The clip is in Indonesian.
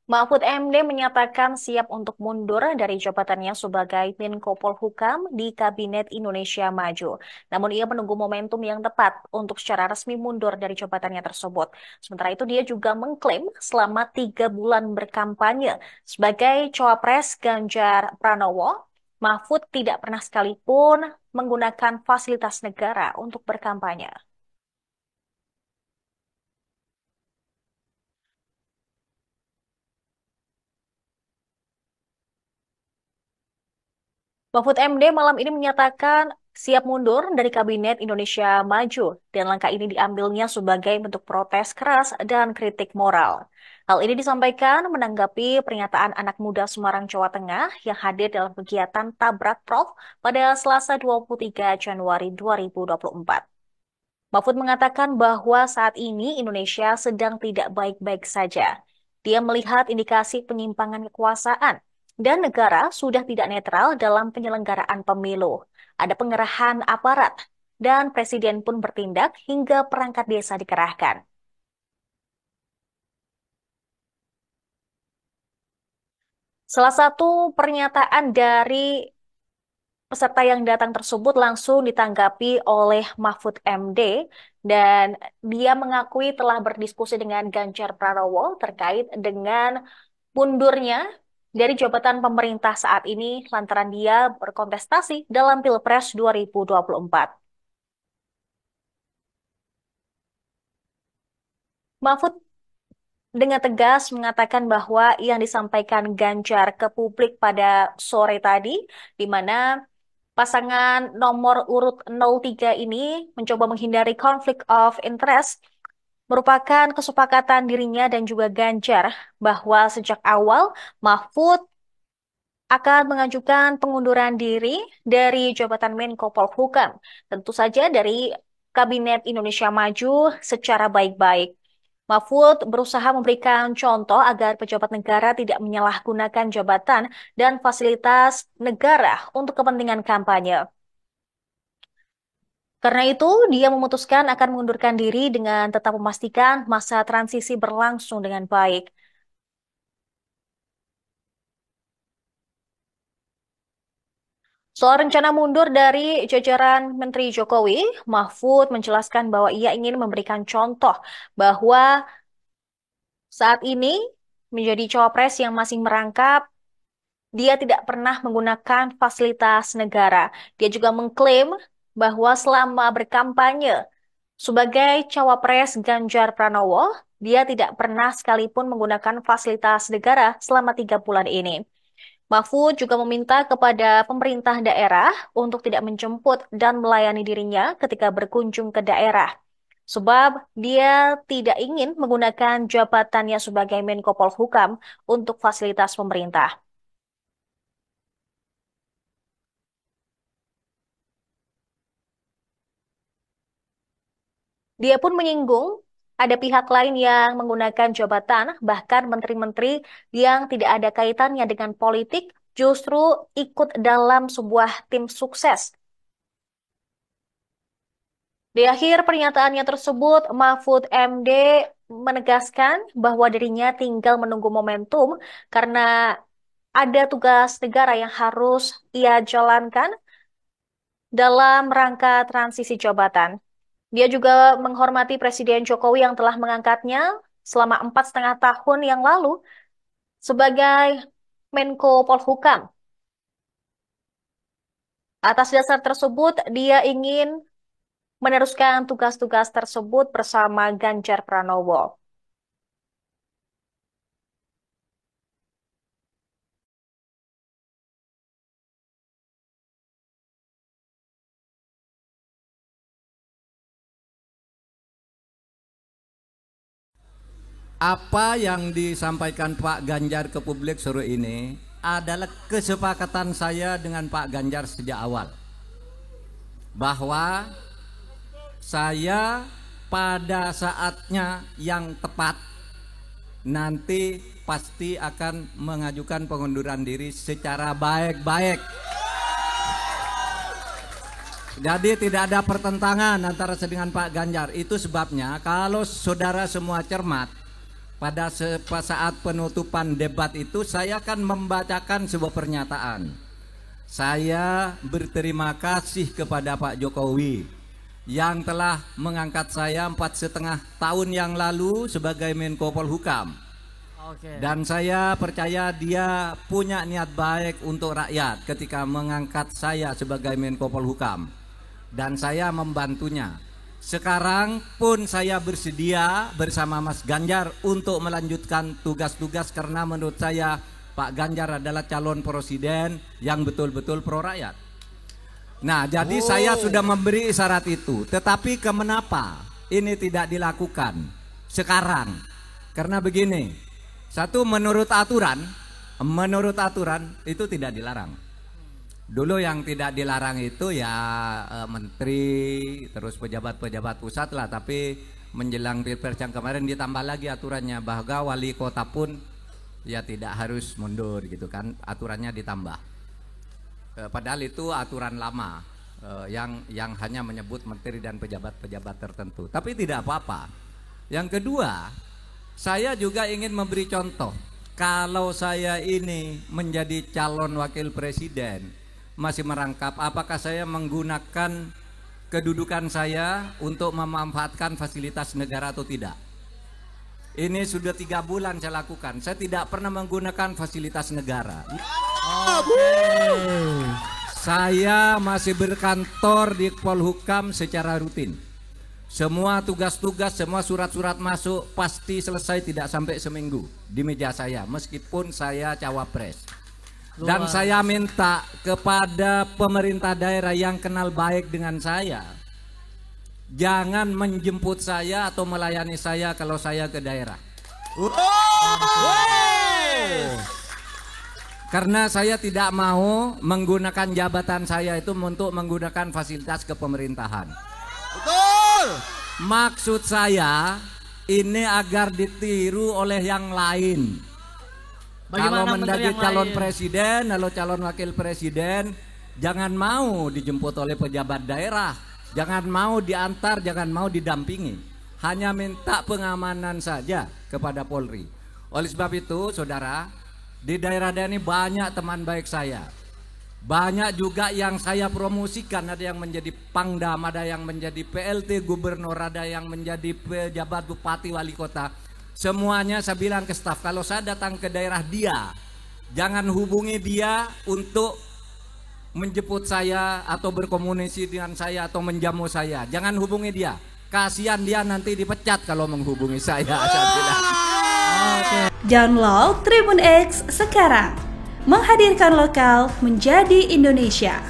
Mahfud MD menyatakan siap untuk mundur dari jabatannya sebagai Menko Polhukam di Kabinet Indonesia Maju. Namun ia menunggu momentum yang tepat untuk secara resmi mundur dari jabatannya tersebut. Sementara itu dia juga mengklaim selama 3 bulan berkampanye sebagai cawapres Ganjar Pranowo, Mahfud tidak pernah sekalipun menggunakan fasilitas negara untuk berkampanye. Mahfud MD malam ini menyatakan siap mundur dari Kabinet Indonesia Maju dan langkah ini diambilnya sebagai bentuk protes keras dan kritik moral. Hal ini disampaikan menanggapi pernyataan anak muda Semarang, Jawa Tengah yang hadir dalam kegiatan Tabrak Prof pada Selasa 23 Januari 2024. Mahfud mengatakan bahwa saat ini Indonesia sedang tidak baik-baik saja. Dia melihat indikasi penyimpangan kekuasaan dan negara sudah tidak netral dalam penyelenggaraan pemilu. Ada pengerahan aparat dan presiden pun bertindak hingga perangkat desa dikerahkan. Salah satu pernyataan dari peserta yang datang tersebut langsung ditanggapi oleh Mahfud MD dan dia mengakui telah berdiskusi dengan Ganjar Pranowo terkait dengan mundurnya dari jabatan pemerintah saat ini lantaran dia berkontestasi dalam Pilpres 2024. Mahfud dengan tegas mengatakan bahwa yang disampaikan Ganjar ke publik pada sore tadi, di mana pasangan nomor urut 03 ini mencoba menghindari konflik of interest, merupakan kesepakatan dirinya dan juga Ganjar bahwa sejak awal Mahfud akan mengajukan pengunduran diri dari jabatan Menko Polhukam, tentu saja dari Kabinet Indonesia Maju secara baik-baik. Mahfud berusaha memberikan contoh agar pejabat negara tidak menyalahgunakan jabatan dan fasilitas negara untuk kepentingan kampanye. Karena itu, dia memutuskan akan mengundurkan diri dengan tetap memastikan masa transisi berlangsung dengan baik. Soal rencana mundur dari jajaran Menteri Jokowi, Mahfud menjelaskan bahwa ia ingin memberikan contoh bahwa saat ini menjadi cawapres yang masih merangkap, dia tidak pernah menggunakan fasilitas negara. Dia juga mengklaim bahwa selama berkampanye sebagai cawapres Ganjar Pranowo, dia tidak pernah sekalipun menggunakan fasilitas negara selama 3 bulan ini. Mahfud juga meminta kepada pemerintah daerah untuk tidak menjemput dan melayani dirinya ketika berkunjung ke daerah. Sebab dia tidak ingin menggunakan jabatannya sebagai Menko Polhukam untuk fasilitas pemerintah. Dia pun menyinggung ada pihak lain yang menggunakan jabatan, bahkan menteri-menteri yang tidak ada kaitannya dengan politik justru ikut dalam sebuah tim sukses. Di akhir pernyataannya tersebut, Mahfud MD menegaskan bahwa dirinya tinggal menunggu momentum karena ada tugas negara yang harus ia jalankan dalam rangka transisi jabatan. Dia juga menghormati Presiden Jokowi yang telah mengangkatnya selama 4,5 tahun yang lalu sebagai Menko Polhukam. Atas dasar tersebut, dia ingin meneruskan tugas-tugas tersebut bersama Ganjar Pranowo. Apa yang disampaikan Pak Ganjar ke publik sore ini adalah kesepakatan saya dengan Pak Ganjar sejak awal, bahwa saya pada saatnya yang tepat nanti pasti akan mengajukan pengunduran diri secara baik-baik. Jadi tidak ada pertentangan antara saya dengan Pak Ganjar. Itu sebabnya kalau saudara semua cermat, pada saat penutupan debat itu saya akan membacakan sebuah pernyataan. Saya berterima kasih kepada Pak Jokowi yang telah mengangkat saya 4,5 tahun yang lalu sebagai Menko Polhukam. Dan saya percaya dia punya niat baik untuk rakyat ketika mengangkat saya sebagai Menko Polhukam. Dan saya membantunya. Sekarang pun saya bersedia bersama Mas Ganjar untuk melanjutkan tugas-tugas karena menurut saya Pak Ganjar adalah calon presiden yang betul-betul pro rakyat. Nah, jadi saya sudah memberi isyarat itu. Tetapi kenapa ini tidak dilakukan sekarang? Karena begini, satu, menurut aturan itu tidak dilarang. Dulu yang tidak dilarang itu ya menteri, terus pejabat-pejabat pusat lah. Tapi menjelang Pilpres yang kemarin ditambah lagi aturannya bahwa wali kota pun ya tidak harus mundur gitu kan, aturannya ditambah. Padahal itu aturan lama yang hanya menyebut menteri dan pejabat-pejabat tertentu. Tapi tidak apa-apa. Yang kedua, saya juga ingin memberi contoh. Kalau saya ini menjadi calon wakil presiden, masih merangkap apakah saya menggunakan kedudukan saya untuk memanfaatkan fasilitas negara atau tidak. Ini sudah 3 bulan saya lakukan. Saya tidak pernah menggunakan fasilitas negara. Saya masih berkantor di Polhukam secara rutin. Semua tugas-tugas, semua surat-surat masuk pasti selesai tidak sampai seminggu di meja saya, meskipun saya cawapres. Dan saya minta kepada pemerintah daerah yang kenal baik dengan saya, jangan menjemput saya atau melayani saya kalau saya ke daerah. Karena saya tidak mau menggunakan jabatan saya itu untuk menggunakan fasilitas kepemerintahan. Betul. Maksud saya ini agar ditiru oleh yang lain. Kalau menjadi calon presiden, lalu calon wakil presiden, jangan mau dijemput oleh pejabat daerah, jangan mau diantar, jangan mau didampingi. Hanya minta pengamanan saja kepada Polri. Oleh sebab itu, saudara, di daerah-daerah ini banyak teman baik saya. Banyak juga yang saya promosikan, ada yang menjadi pangdam, ada yang menjadi PLT gubernur, ada yang menjadi pejabat bupati wali kota. Semuanya saya bilang ke staf, kalau saya datang ke daerah dia, jangan hubungi dia untuk menjemput saya atau berkomunikasi dengan saya atau menjamu saya. Jangan hubungi dia, kasihan dia nanti dipecat kalau menghubungi saya. Saya bilang. Download Tribun X sekarang, menghadirkan lokal menjadi Indonesia.